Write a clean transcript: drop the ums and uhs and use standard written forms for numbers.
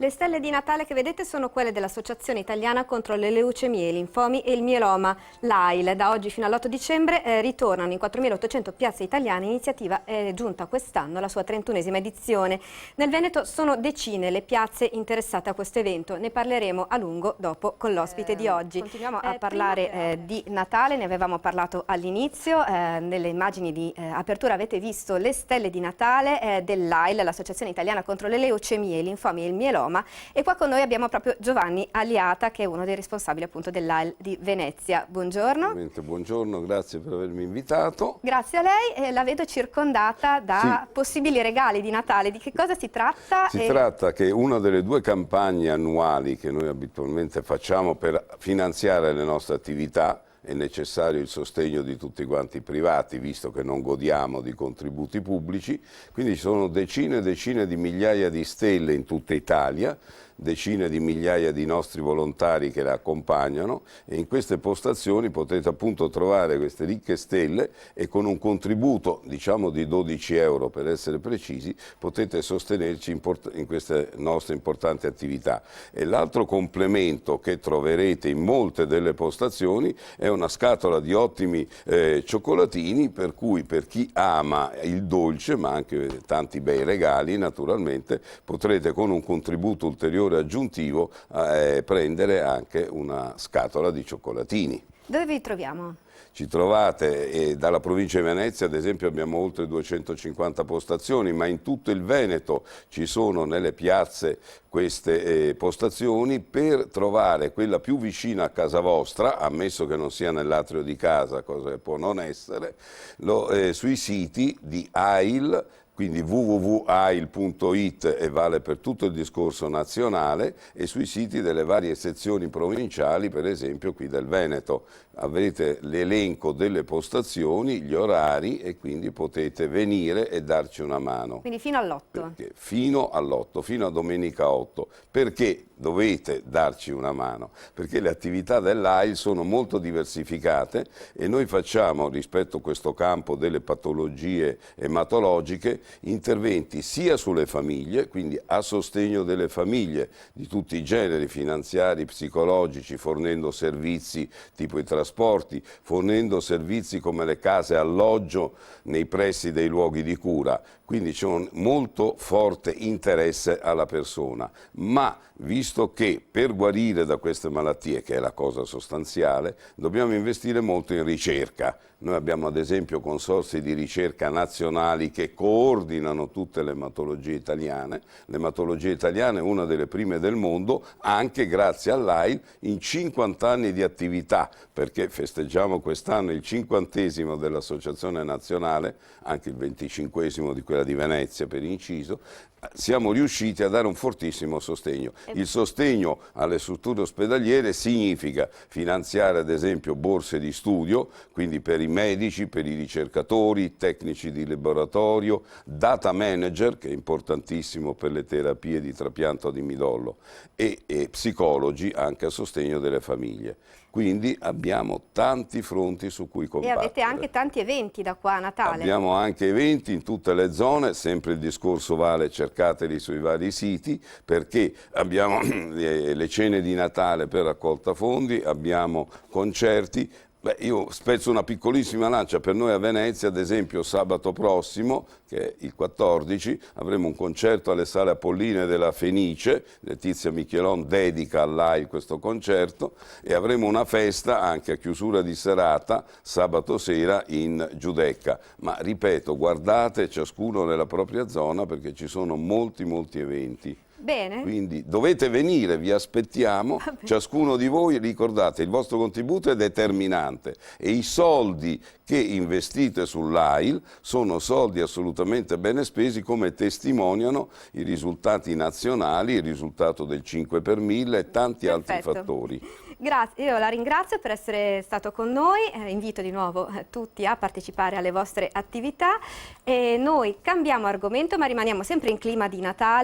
Le stelle di Natale che vedete sono quelle dell'Associazione Italiana contro le leucemie, i linfomi e il mieloma, l'AIL. Da oggi fino all'8 dicembre ritornano in 4.800 piazze italiane. L'iniziativa è giunta quest'anno alla sua 31esima edizione. Nel Veneto sono decine le piazze interessate a questo evento. Ne parleremo a lungo dopo con l'ospite di oggi. Continuiamo a parlare di Natale, ne avevamo parlato all'inizio. Nelle immagini di apertura avete visto le stelle di Natale dell'AIL, l'Associazione Italiana contro le leucemie, i linfomi e il mieloma. E qua con noi abbiamo proprio Giovanni Aliata, che è uno dei responsabili appunto dell'AIL di Venezia. Buongiorno. Buongiorno, grazie per avermi invitato. Grazie a lei, la vedo circondata da possibili regali di Natale. Di che cosa si tratta? Si tratta che una delle due campagne annuali che noi abitualmente facciamo per finanziare le nostre attività, è necessario il sostegno di tutti quanti i privati, visto che non godiamo di contributi pubblici, quindi ci sono decine e decine di migliaia di stelle in tutta Italia, decine di migliaia di nostri volontari che le accompagnano, e in queste postazioni potete appunto trovare queste ricche stelle e con un contributo diciamo di 12 euro per essere precisi potete sostenerci in queste nostre importanti attività. E l'altro complemento che troverete in molte delle postazioni è una scatola di ottimi cioccolatini, per cui per chi ama il dolce ma anche tanti bei regali naturalmente potrete con un contributo ulteriore aggiuntivo prendere anche una scatola di cioccolatini. Dove vi troviamo? Ci trovate dalla provincia di Venezia, ad esempio abbiamo oltre 250 postazioni, ma in tutto il Veneto ci sono nelle piazze queste postazioni. Per trovare quella più vicina a casa vostra, ammesso che non sia nell'atrio di casa, cosa che può non essere, sui siti di AIL, quindi www.ail.it, e vale per tutto il discorso nazionale, e sui siti delle varie sezioni provinciali, per esempio qui del Veneto. Avrete l'elenco delle postazioni, gli orari, e quindi potete venire e darci una mano. Quindi fino all'8? Fino all'8, fino a domenica 8. Perché dovete darci una mano? Perché le attività dell'AIL sono molto diversificate e noi facciamo, rispetto a questo campo delle patologie ematologiche, interventi sia sulle famiglie, quindi a sostegno delle famiglie di tutti i generi, finanziari, psicologici, fornendo servizi tipo i trasporti, fornendo servizi come le case alloggio nei pressi dei luoghi di cura. Quindi c'è un molto forte interesse alla persona, ma visto che per guarire da queste malattie, che è la cosa sostanziale, dobbiamo investire molto in ricerca. Noi abbiamo ad esempio consorzi di ricerca nazionali che coordinano tutte le ematologie italiane. L'ematologia italiana è una delle prime del mondo, anche grazie all'AIL, in 50 anni di attività, perché festeggiamo quest'anno il 50° dell'Associazione Nazionale, anche il 25° di quella di Venezia per inciso. Siamo riusciti a dare un fortissimo sostegno. Il sostegno alle strutture ospedaliere significa finanziare ad esempio borse di studio, quindi per i medici, per i ricercatori, tecnici di laboratorio, data manager, che è importantissimo per le terapie di trapianto di midollo, e psicologi anche a sostegno delle famiglie. Quindi abbiamo tanti fronti su cui combattere. E avete anche tanti eventi da qua a Natale. Abbiamo anche eventi in tutte le zone, sempre il discorso vale, cercateli sui vari siti, perché abbiamo le cene di Natale per raccolta fondi, abbiamo concerti. Beh, io spezzo una piccolissima lancia. Per noi a Venezia, ad esempio, sabato prossimo, che è il 14, avremo un concerto alle Sale Apolline della Fenice. Letizia Michelon dedica all'AIL questo concerto, e avremo una festa anche a chiusura di serata sabato sera in Giudecca. Ma ripeto, guardate ciascuno nella propria zona, perché ci sono molti eventi. Bene. Quindi dovete venire, vi aspettiamo, ciascuno di voi, ricordate, il vostro contributo è determinante e i soldi che investite sull'AIL sono soldi assolutamente bene spesi, come testimoniano i risultati nazionali, il risultato del 5 per 1000 e tanti altri fattori. Grazie, io la ringrazio per essere stato con noi, invito di nuovo tutti a partecipare alle vostre attività, e noi cambiamo argomento ma rimaniamo sempre in clima di Natale.